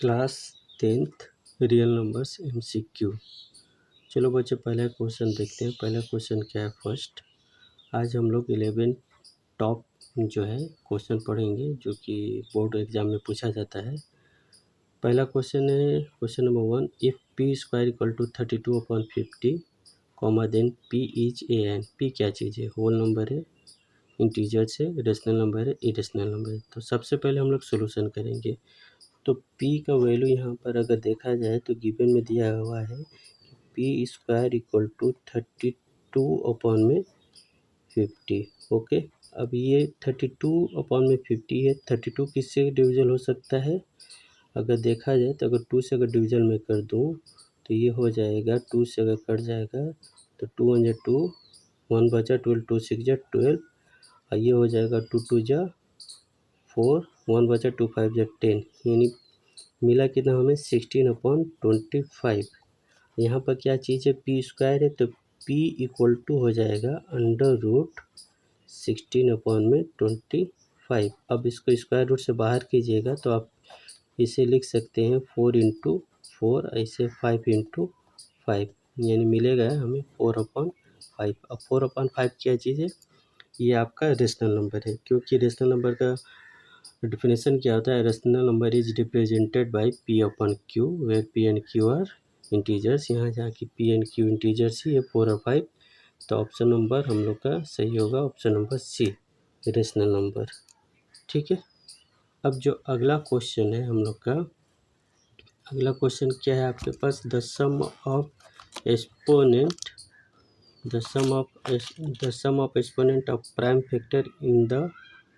Class 10th real numbers MCQ। चलो बच्चे पहला क्वेश्चन देखते हैं। पहला क्वेश्चन क्या है फर्स्ट। आज हम लोग 11 टॉप जो है क्वेश्चन पढ़ेंगे जो कि बोर्ड एग्जाम में पूछा जाता है। पहला क्वेश्चन है question number 1। If p square equal to 32/50 comma then p is an. P क्या चीज़ है? होल नंबर है, इंटीजर्स है, रेशनल नंबर है, इरेशनल नंबर है। तो सबसे पहले हम लोग सोल्यूशन करेंगे। तो p का वैल्यू यहाँ पर अगर देखा जाए तो गिवन में दिया हुआ है कि p square equal to 32/50। Okay, अब ये 32/50 है। 32 किससे डिविजन हो सकता है? अगर देखा जाए तो अगर 2 से अगर डिविजन में कर दूँ तो ये हो जाएगा, 2 से अगर कट जाएगा तो 2 1 2, 1 बचा 12, 2 6 12 और ये हो जाएगा 2 2 4, 1 बचा 2 5 10, यानी मिला कितना हमें 16/25। यहाँ पर क्या चीज़ है? पी स्क्वायर है तो p इक्वल टू हो जाएगा √16/25। अब इसको स्क्वायर रूट से बाहर कीजिएगा तो आप इसे लिख सकते हैं 4 × 4, ऐसे 5 × 5, यानी मिलेगा हमें 4/5। अब 4/5 क्या चीज़ है? ये आपका रेशनल नंबर है, क्योंकि रेशनल नंबर का डिफिनेशन क्या होता है? Rational number is represented by p/q where p and q are integers. यहाँ जहाँ की p एंड q इंटीजर्स ही है 4 और 5, तो ऑप्शन नंबर हम लोग का सही होगा option number c, rational number. ठीक है। अब जो अगला क्वेश्चन है हम लोग का, अगला क्वेश्चन क्या है आपके पास? The sum of exponent of prime factor in the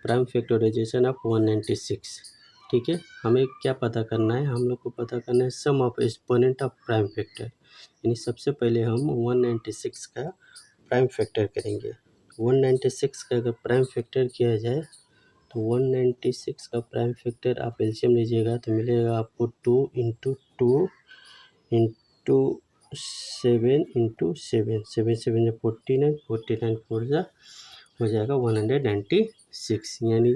prime factorisation of 196। ठीक है, हमें क्या पता करना है? हम लोग को पता करना है sum of exponent of prime factor, यानी सबसे पहले हम 196 का प्राइम फैक्टर करेंगे। 196 का अगर प्राइम फैक्टर किया जाए तो 196 का प्राइम फैक्टर आप एलसीएम लीजिएगा तो मिलेगा आपको 2 × 2 × 7 × 7, 7 7 49, 49 4 हो जाएगा 196, यानी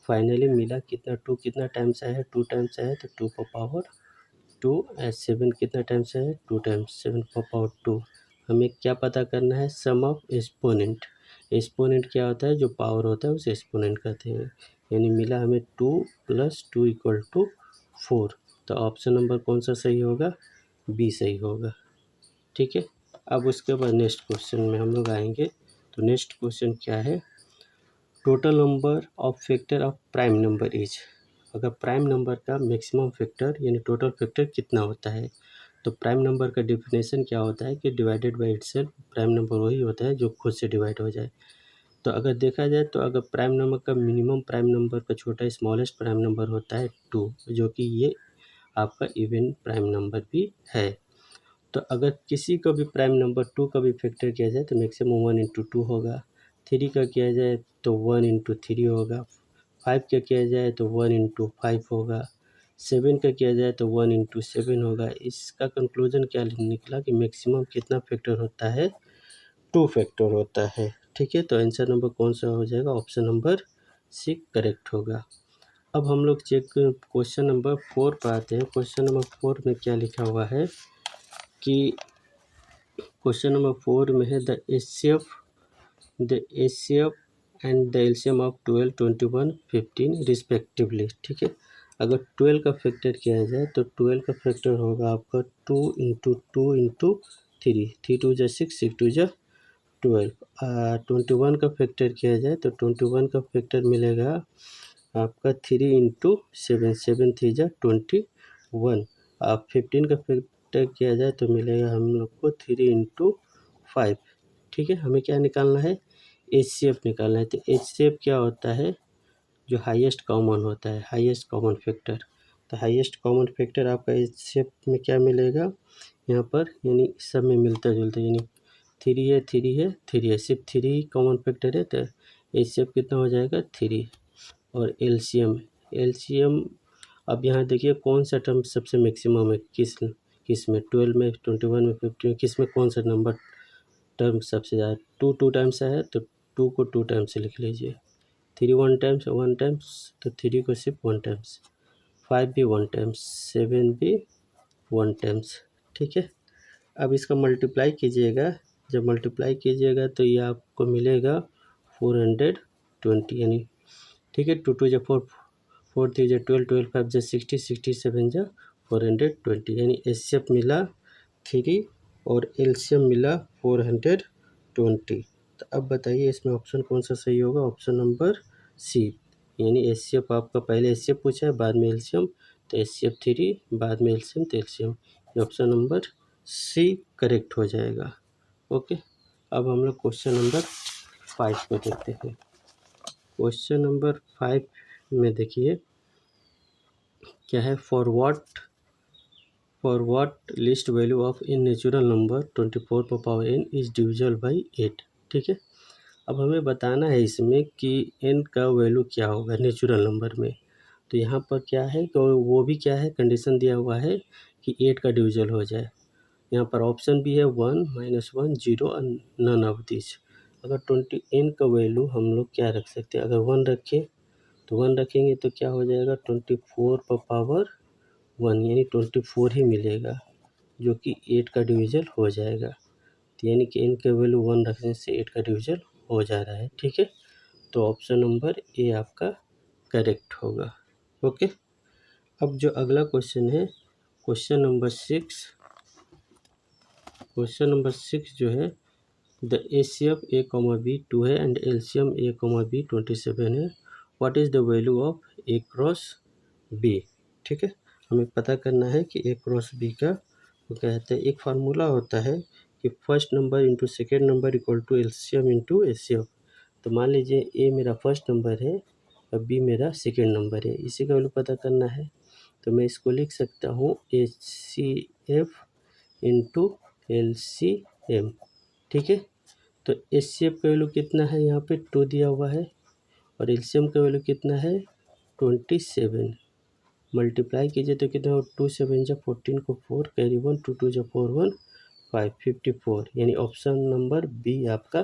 फाइनली मिला कितना? 2 कितना टाइम्स आया है? 2 टाइम्स आया है तो 2 का पावर 2, 7 कितना टाइम्स आया है? 2 टाइम्स, 7 का पावर 2। हमें क्या पता करना है? Sum of exponent. एक्सपोनेंट क्या होता है? जो पावर होता है उसे एक्सपोनेंट कहते हैं, यानी मिला हमें 2 + 2 = 4। तो ऑप्शन नंबर कौन सा सही होगा? बी सही होगा। ठीक है। अब उसके बाद नेक्स्ट क्वेश्चन में हम लोग आएंगे। तो नेक्स्ट क्वेश्चन क्या है? Total number of factor of prime number is. अगर प्राइम नंबर का मैक्सिमम फैक्टर यानी टोटल फैक्टर कितना होता है? तो प्राइम नंबर का डिफिनेशन क्या होता है कि divided by itself. Prime number वही होता है जो खुद से डिवाइड हो जाए। तो अगर देखा जाए तो अगर प्राइम नंबर का मिनिमम प्राइम नंबर का छोटा स्मॉलेस्ट प्राइम नंबर होता है 2, जो कि ये आपका इवन प्राइम नंबर भी है। तो अगर किसी को भी प्राइम नंबर 2 का भी फैक्टर किया जाए तो मैक्सिमम 1 × 2 होगा। 3 का किया जाए तो 1 × 3 होगा। 5 का किया जाए तो 1 × 5 होगा। 7 का किया जाए तो 1 × 7 होगा। इसका कंक्लूजन क्या निकला कि मैक्सिमम कितना फैक्टर होता है? 2 फैक्टर होता है। ठीक है, तो आंसर नंबर कौन सा हो जाएगा? ऑप्शन नंबर सी करेक्ट होगा। अब हम लोग चेक क्वेश्चन नंबर 4 पर आते हैं। क्वेश्चन नंबर 4 में क्या लिखा हुआ है कि क्वेश्चन नंबर 4 में है the HCF and the LCM of 12, 21, 15 respectively. ठीक है, अगर 12 का फैक्टर किया जाए तो 12 का फैक्टर होगा आपका 2 × 2 × 3, 3 2 6, 6 2 12। 21 का फैक्टर किया जाए तो 21 का फैक्टर मिलेगा आपका 3 × 7, 7 3 21। 15 का फैक्टर किया जाए तो मिलेगा हम लोग को 3 × 5। ठीक है, हमें क्या निकालना है? HCF निकालना है। तो HCF क्या होता है? जो हाईएस्ट कॉमन होता है, हाईएस्ट कॉमन फैक्टर। तो हाईएस्ट कॉमन फैक्टर आपका HCF में क्या मिलेगा यहाँ पर? यानी सब में मिलता जुलता, यानी 3 है 3 है 3 है, सिर्फ 3 कॉमन फैक्टर है तो HCF कितना हो जाएगा? 3। और LCM अब यहाँ देखिए कौन सा टर्म सबसे मैक्सिमम है, किस में? 12 में, 21 में, 15 में, किस में कौन सा नंबर टर्म सबसे ज़्यादा? 2 टाइम्स है तो 2 को 2 टाइम्स से लिख लीजिए। 3 1 टाइम्स तो 3 को सिर्फ 1 टाइम्स। 5 भी 1 टाइम्स, 7 भी 1 टाइम्स, ठीक है। अब इसका मल्टीप्लाई कीजिएगा, जब मल्टीप्लाई कीजिएगा तो ये आपको मिलेगा 420 यानी, ठीक है। 2 2 जा 4, 4 3 जा 12, 12 5 जा 60, 67 जा 420 यानी एचसीएफ मिला 3 और एलसीएम मिला 420। तो अब बताइए इसमें ऑप्शन कौन सा सही होगा? ऑप्शन नंबर सी, यानी एचसीएफ आपका पहले एचसीएफ पूछा है, बाद में एलसीएम, तो एचसीएफ 3, बाद में एलसीएम तो एलसीएम, ये ऑप्शन नंबर सी करेक्ट हो जाएगा। ओके, अब हम लोग क्वेश्चन नंबर 5 को देखते हैं। क्वेश्चन नंबर 5 में देखिए क्या है, for what least value of in natural number 24 power n is divisible by 8, ठीक है। अब हमें बताना है इसमें कि n का वैल्यू क्या होगा नेचुरल नंबर में। तो यहाँ पर क्या है कि वो भी क्या है, कंडीशन दिया हुआ है कि 8 का डिविजल हो जाए। यहाँ पर ऑप्शन भी है 1, -1, 0 और नन ऑफ दिस। अगर 20 n का वैल्यू हम लोग क्या रख सकते हैं, अगर 1 रखें तो 1 रखेंगे तो क्या हो जाएगा 24 पर पावर 1 यानी 24 ही मिलेगा, जो कि 8 का डिविजल हो जाएगा। तो यानी कि n का वैल्यू 1 रखने से 8 का डिविजल हो जा रहा है, ठीक है। तो ऑप्शन नंबर ए आपका करेक्ट होगा। ओके, अब जो अगला क्वेश्चन है क्वेश्चन नंबर 6 जो है, the HCF a comma b 2 है and LCM a comma b 27 है। What is the value of a cross b, ठीक है। हमें पता करना है कि ए क्रॉस बी का वो कहते हैं, एक फार्मूला होता है कि first number into second number equal to LCM into HCF. तो मान लीजिए ए मेरा फर्स्ट नंबर है और बी मेरा सेकेंड नंबर है, इसी का वैल्यू पता करना है। तो मैं इसको लिख सकता हूँ H C F into L C M, ठीक है। तो एच सी एफ का वैल्यू कितना है, यहाँ पे 2 दिया हुआ है और एल सी एम का वैल्यू कितना है 27। मल्टीप्लाई कीजिए तो कितना हो, 2 7 जा 14 को 4 कैरी 1, 2 2 जा 4 1 5 54, यानी ऑप्शन नंबर बी आपका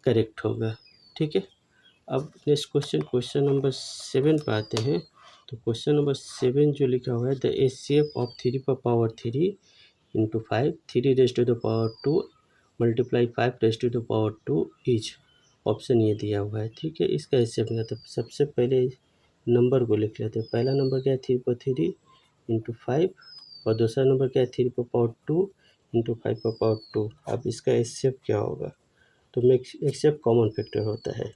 करेक्ट होगा, ठीक है। अब नेक्स्ट क्वेश्चन नंबर 7 पे आते हैं। तो क्वेश्चन नंबर 7 जो लिखा हुआ है, द एचसीएफ ऑफ 3 पर power 3 into 5, 3 raise to the power 2 multiply 5 raise to the power 2 each, option ये दिया हुआ है, ठीक है। इसका एचसीएफ निकालते तो सबसे पहले नंबर को लिख लेते हैं। पहला नंबर क्या है 3 पर 3 इंटू 5 और दूसरा नंबर क्या है 3 पर पावर 2 इंटू 5 पर पावर 2। अब इसका एचसीएफ क्या होगा, तो एचसीएफ कॉमन फैक्टर होता है,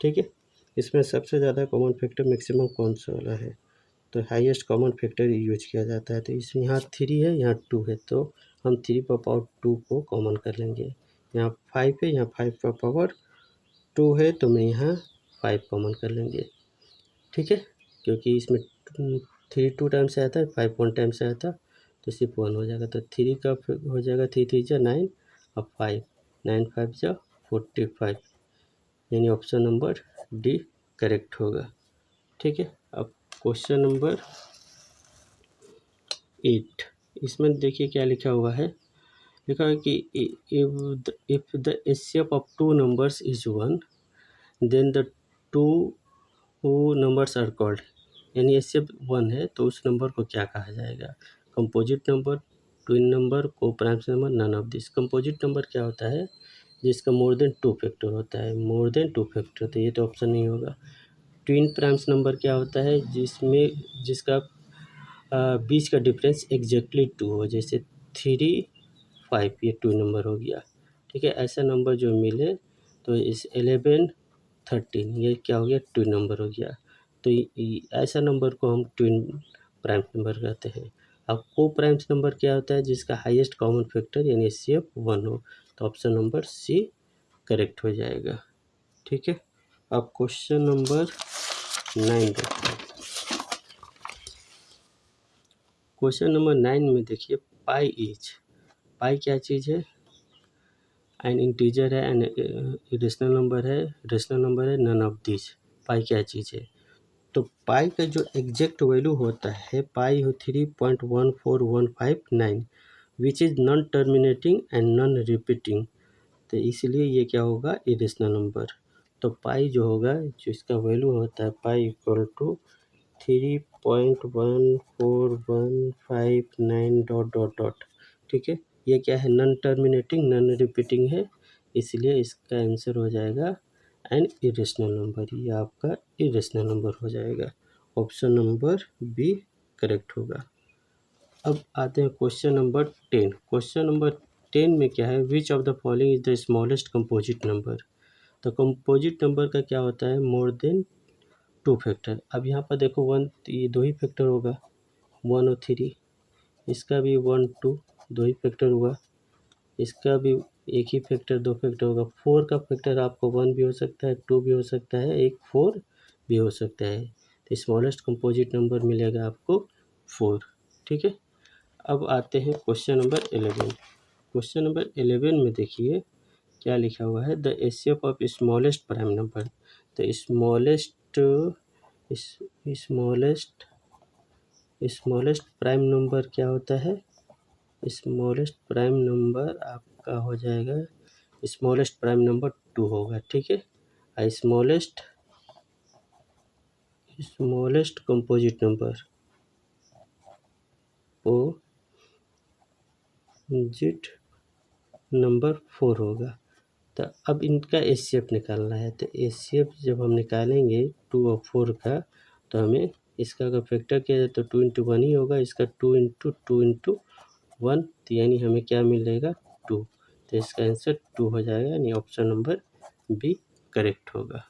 ठीक है। इसमें सबसे ज़्यादा कॉमन फैक्टर मैक्सिमम कौन सा वाला है, तो हाईएस्ट कॉमन फैक्टर यूज किया जाता है। तो इसमें यहाँ 3 है, यहाँ 2 है, तो हम 3 पर पावर 2 को कॉमन कर लेंगे। यहाँ 5 है, यहाँ 5 पर पावर 2 है, तो मैं यहाँ 5 कॉमन कर लेंगे, ठीक है। क्योंकि इसमें 3 2 टाइम से आया था, 5 1 टाइम से आया था, तो सिर्फ 1 हो जाएगा। तो 3 का हो जाएगा 3 3 जा 9 और 5 9 5 जा 45, यानी ऑप्शन नंबर डी करेक्ट होगा, ठीक है। अब क्वेश्चन नंबर 8, इसमें देखिए क्या लिखा हुआ है, लिखा है कि if the HCF of 2 numbers is 1 then the 2 numbers are called, यानी एचसीएफ 1 है तो उस नंबर को क्या कहा जाएगा, composite number, twin number, co primes number, none of this. Composite number क्या होता है, जिसका मोर देन 2 फैक्टर होता है, मोर देन 2 फैक्टर, तो ये तो ऑप्शन नहीं होगा। ट्विन प्राइम्स नंबर क्या होता है, जिसका बीच का डिफरेंस एग्जैक्टली 2 हो, जैसे 3 5, ये 2 नंबर हो गया, ठीक है। ऐसा नंबर जो मिले तो इस 11 13 ये क्या हो गया, ट्विन नंबर हो गया। तो ऐसा नंबर को हम ट्विन प्राइम नंबर कहते हैं। अब को प्राइम्स नंबर क्या होता है, जिसका हाईएस्ट कॉमन फैक्टर यानी एचसीएफ 1 हो, तो ऑप्शन नंबर सी करेक्ट हो जाएगा, ठीक है। अब क्वेश्चन नंबर 9 देखते हैं। क्वेश्चन नंबर 9 में देखिए, पाई क्या चीज़ है, एन इंटीजर है, एन रेशनल नंबर है, नन ऑफ दिस। पाई क्या चीज़ है, तो पाई का जो एग्जैक्ट वैल्यू होता है, पाई हो 3.14159 which is non terminating and non repeating, तो इसलिए ये क्या होगा इरेशनल नंबर। तो पाई जो होगा, जो इसका वैल्यू होता है pi equal to 0.1415 dot dot dot. ठीक है, ये क्या है, नॉन टर्मिनेटिंग नॉन रिपीटिंग है, इसलिए इसका आंसर हो जाएगा एन इरेशनल नंबर। ये आपका इरेशनल नंबर हो जाएगा, ऑप्शन नंबर बी करेक्ट होगा। अब आते हैं क्वेश्चन नंबर 10। क्वेश्चन नंबर 10 में क्या है, which of the following is the smallest composite number. तो कंपोजिट नंबर का क्या होता है, मोर देन 2 फैक्टर। अब यहाँ पर देखो 1, ये 2 ही फैक्टर होगा, 1 और 3। इसका भी 1 2 2 ही फैक्टर हुआ, इसका भी एक ही फैक्टर 2 फैक्टर होगा। 4 का फैक्टर आपको 1 भी हो सकता है, 2 भी हो सकता है, एक 4 भी हो सकता है। तो स्मॉलेस्ट कंपोजिट नंबर मिलेगा आपको 4। ठीक है, अब आते हैं क्वेश्चन नंबर 11। क्वेश्चन नंबर 11 में देखिए क्या लिखा हुआ है, the HCF of smallest prime number. तो स्मॉलेस्ट प्राइम नंबर क्या होता है, स्मॉलेस्ट प्राइम नंबर आपका हो जाएगा, स्मॉलेस्ट प्राइम नंबर 2 होगा। ठीक है, smallest composite number composite number 4 होगा। तो अब इनका एचसीएफ निकालना है। तो एचसीएफ जब हम निकालेंगे 2 और 4 का, तो हमें इसका अगर फैक्टर किया जाए तो 2 इंटू 1 ही होगा, इसका 2 इंटू 1, तो यानी हमें क्या मिलेगा 2। तो इसका आंसर 2 हो जाएगा, यानी ऑप्शन नंबर बी करेक्ट होगा।